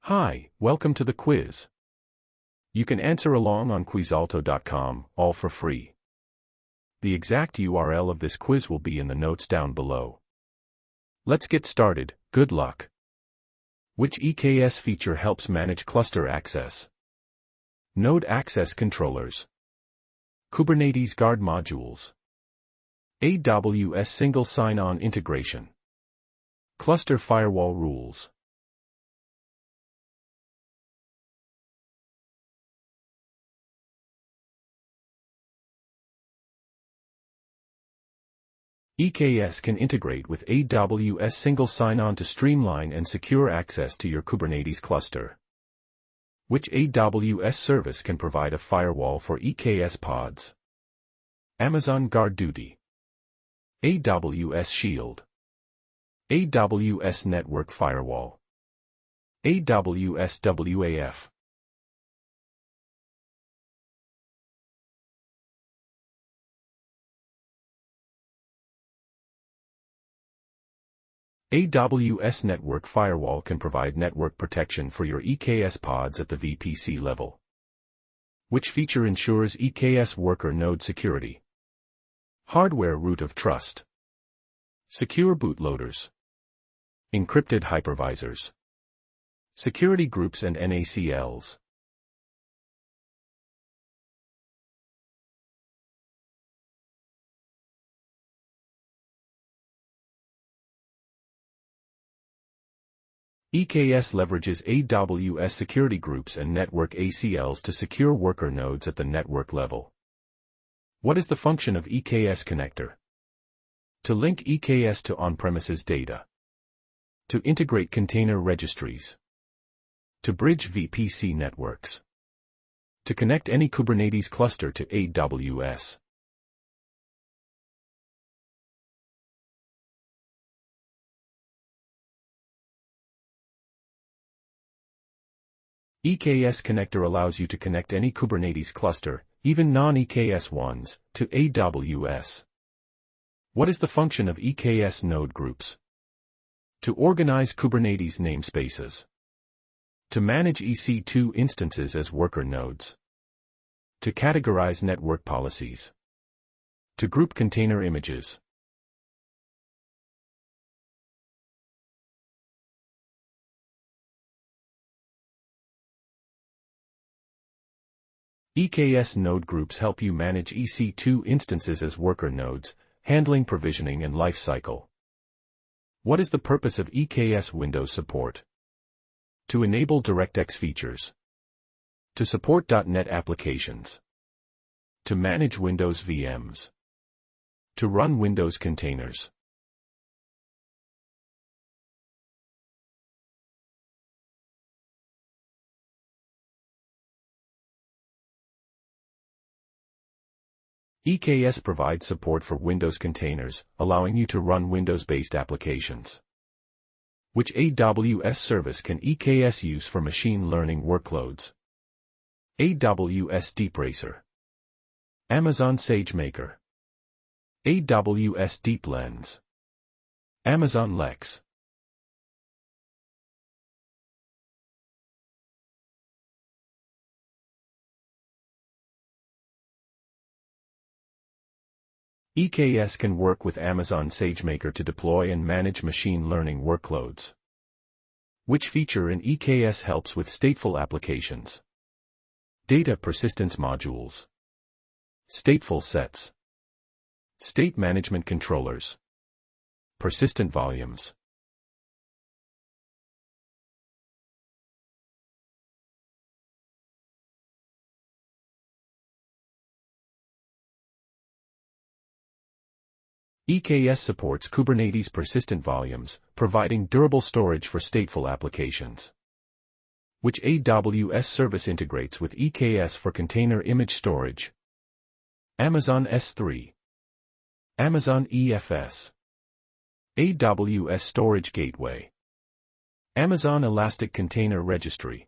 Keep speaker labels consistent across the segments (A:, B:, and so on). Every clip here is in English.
A: Hi, welcome to the quiz. You can answer along on quizalto.com, all for free. The exact URL of this quiz will be in the notes down below. Let's get started, good luck. Which EKS feature helps manage cluster access? Node access controllers. Kubernetes guard modules. AWS single sign-on integration. Cluster firewall rules. EKS can integrate with AWS single sign-on to streamline and secure access to your Kubernetes cluster. Which AWS service can provide a firewall for EKS pods? Amazon GuardDuty. AWS Shield. AWS Network Firewall. AWS WAF. AWS Network Firewall can provide network protection for your EKS pods at the VPC level. Which feature ensures EKS worker node security? Hardware root of trust. Secure bootloaders. Encrypted hypervisors. Security groups and NACLs. EKS leverages AWS security groups and network ACLs to secure worker nodes at the network level. What is the function of EKS connector? To link EKS to on-premises data. To integrate container registries. To bridge VPC networks. To connect any Kubernetes cluster to AWS. EKS connector allows you to connect any Kubernetes cluster, even non-EKS ones, to AWS. What is the function of EKS node groups? To organize Kubernetes namespaces. To manage EC2 instances as worker nodes. To categorize network policies. To group container images. EKS node groups help you manage EC2 instances as worker nodes, handling provisioning and lifecycle. What is the purpose of EKS Windows support? To enable DirectX features. To support .NET applications. To manage Windows VMs. To run Windows containers. EKS provides support for Windows containers, allowing you to run Windows-based applications. Which AWS service can EKS use for machine learning workloads? AWS DeepRacer. Amazon SageMaker. AWS DeepLens. Amazon Lex. EKS can work with Amazon SageMaker to deploy and manage machine learning workloads. Which feature in EKS helps with stateful applications? Data persistence modules. Stateful sets. State management controllers. Persistent volumes. EKS supports Kubernetes persistent volumes, providing durable storage for stateful applications. Which AWS service integrates with EKS for container image storage? Amazon S3. Amazon EFS. AWS Storage Gateway. Amazon Elastic Container Registry.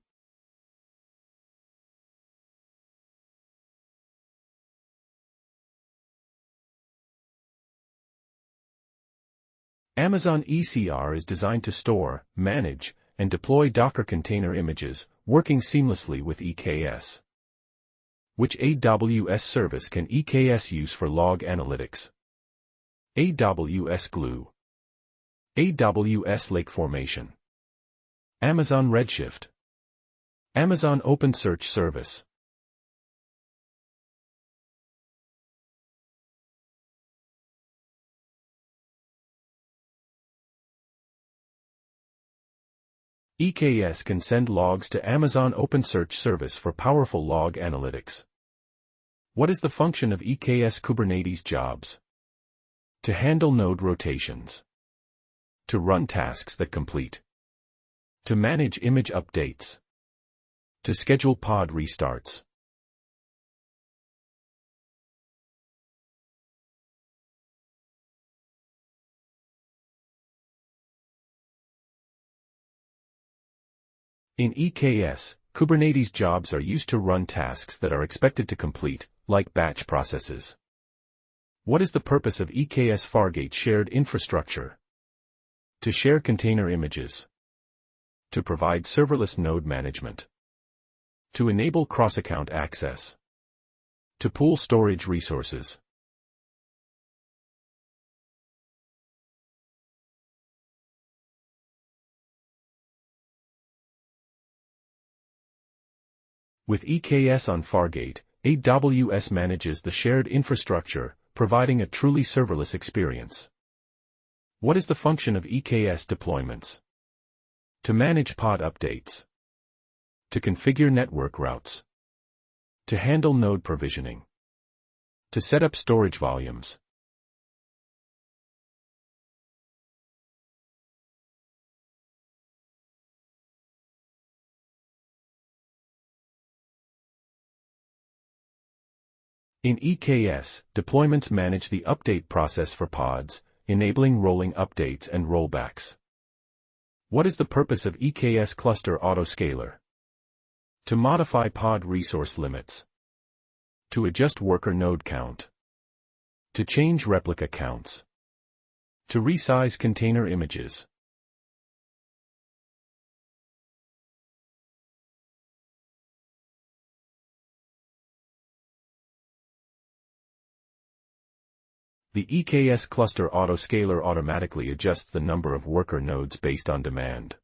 A: Amazon ECR is designed to store, manage, and deploy Docker container images, working seamlessly with EKS. Which AWS service can EKS use for log analytics? AWS Glue, AWS Lake Formation, Amazon Redshift, Amazon OpenSearch Service. EKS can send logs to Amazon OpenSearch Service for powerful log analytics. What is the function of EKS Kubernetes jobs? To handle node rotations. To run tasks that complete. To manage image updates. To schedule pod restarts. In EKS, Kubernetes jobs are used to run tasks that are expected to complete, like batch processes. What is the purpose of EKS Fargate shared infrastructure? To share container images. To provide serverless node management. To enable cross-account access. To pool storage resources. With EKS on Fargate, AWS manages the shared infrastructure, providing a truly serverless experience. What is the function of EKS deployments? To manage pod updates. To configure network routes. To handle node provisioning. To set up storage volumes. In EKS, deployments manage the update process for pods, enabling rolling updates and rollbacks. What is the purpose of EKS Cluster Autoscaler? To modify pod resource limits. To adjust worker node count. To change replica counts. To resize container images. The EKS Cluster Autoscaler automatically adjusts the number of worker nodes based on demand.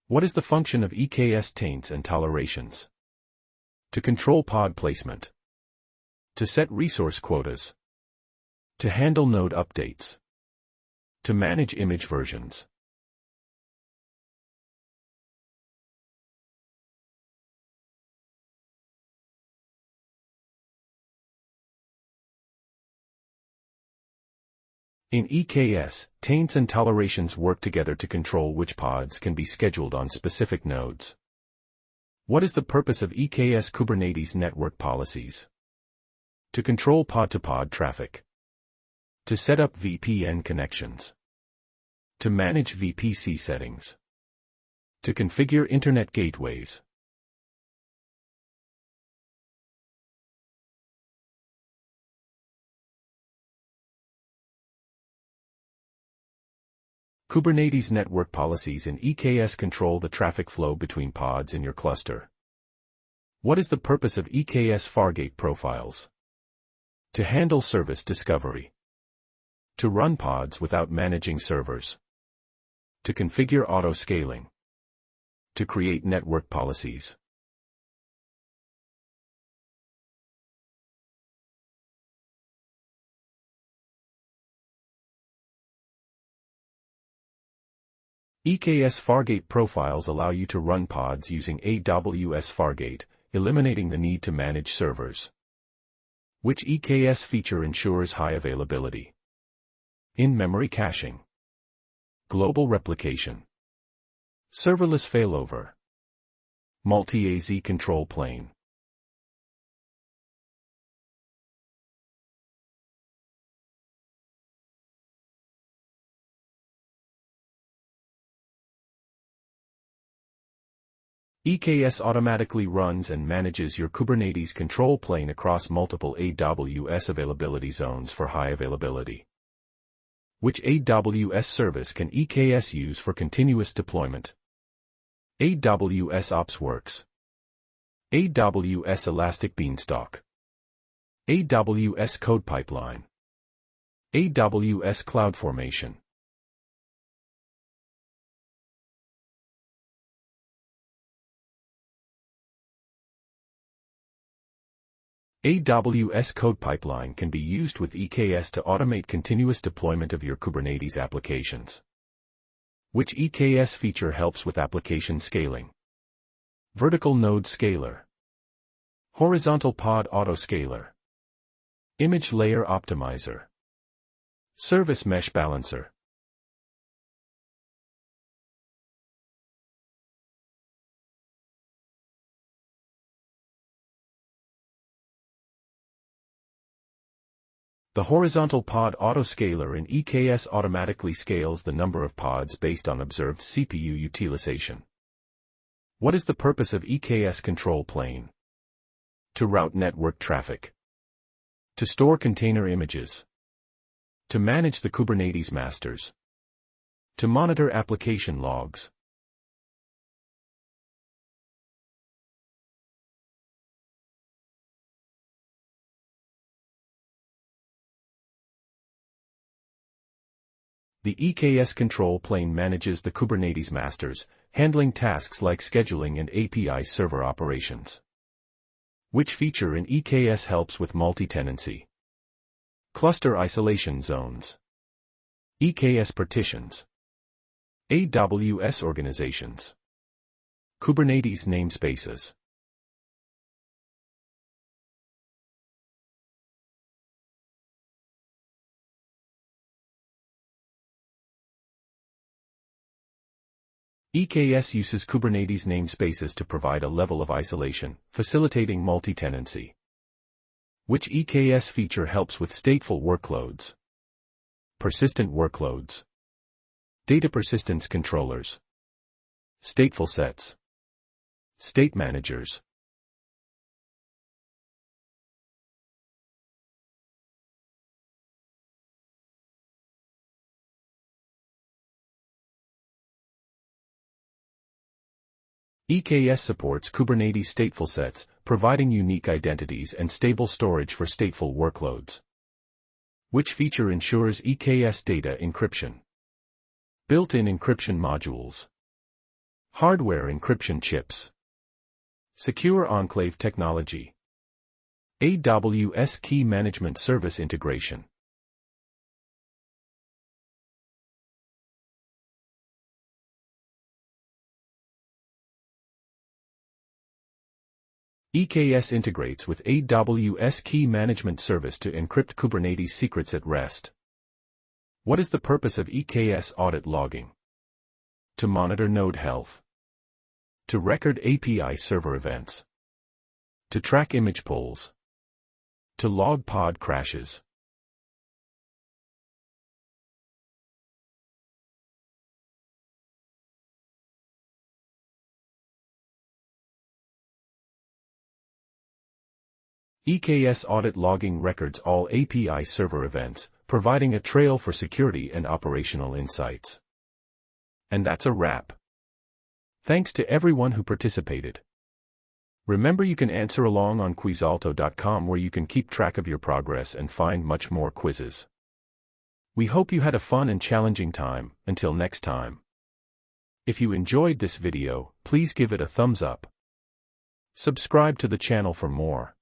A: What is the function of EKS taints and tolerations? To control pod placement. To set resource quotas. To handle node updates. To manage image versions. In EKS, taints and tolerations work together to control which pods can be scheduled on specific nodes. What is the purpose of EKS Kubernetes network policies? To control pod-to-pod traffic. To set up VPN connections. To manage VPC settings. To configure Internet gateways. Kubernetes network policies in EKS control the traffic flow between pods in your cluster. What is the purpose of EKS Fargate profiles? To handle service discovery. To run pods without managing servers. To configure auto-scaling. To create network policies. EKS Fargate profiles allow you to run pods using AWS Fargate, eliminating the need to manage servers. Which EKS feature ensures high availability? In-memory caching. Global replication. Serverless failover. Multi-AZ control plane. EKS automatically runs and manages your Kubernetes control plane across multiple AWS availability zones for high availability. Which AWS service can EKS use for continuous deployment? AWS OpsWorks, AWS Elastic Beanstalk, AWS Code Pipeline, AWS CloudFormation. AWS Code Pipeline can be used with EKS to automate continuous deployment of your Kubernetes applications. Which EKS feature helps with application scaling? Vertical Node Scaler, Horizontal Pod Autoscaler, Image Layer Optimizer, Service Mesh Balancer. The horizontal pod autoscaler in EKS automatically scales the number of pods based on observed CPU utilization. What is the purpose of EKS control plane? To route network traffic, to store container images, to manage the Kubernetes masters, to monitor application logs. The EKS control plane manages the Kubernetes masters, handling tasks like scheduling and API server operations. Which feature in EKS helps with multi-tenancy? Cluster isolation zones, EKS partitions, AWS organizations, Kubernetes namespaces. EKS uses Kubernetes namespaces to provide a level of isolation, facilitating multi-tenancy. Which EKS feature helps with stateful workloads? Persistent workloads, data persistence controllers, stateful sets, state managers. EKS supports Kubernetes stateful sets, providing unique identities and stable storage for stateful workloads. Which feature ensures EKS data encryption? Built-in encryption modules, hardware encryption chips, secure enclave technology, AWS key management service integration. EKS integrates with AWS Key Management Service to encrypt Kubernetes secrets at rest. What is the purpose of EKS audit logging? To monitor node health, to record API server events, to track image pulls, to log pod crashes. EKS audit logging records all API server events, providing a trail for security and operational insights. And that's a wrap. Thanks to everyone who participated. Remember, you can answer along on quizalto.com, where you can keep track of your progress and find much more quizzes. We hope you had a fun and challenging time. Until next time. If you enjoyed this video, please give it a thumbs up. Subscribe to the channel for more.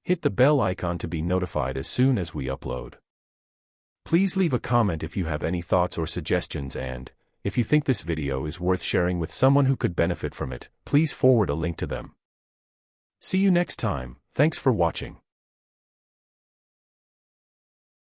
A: Hit the bell icon to be notified as soon as we upload. Please leave a comment if you have any thoughts or suggestions, and, if you think this video is worth sharing with someone who could benefit from it, please forward a link to them. See you next time. Thanks for watching.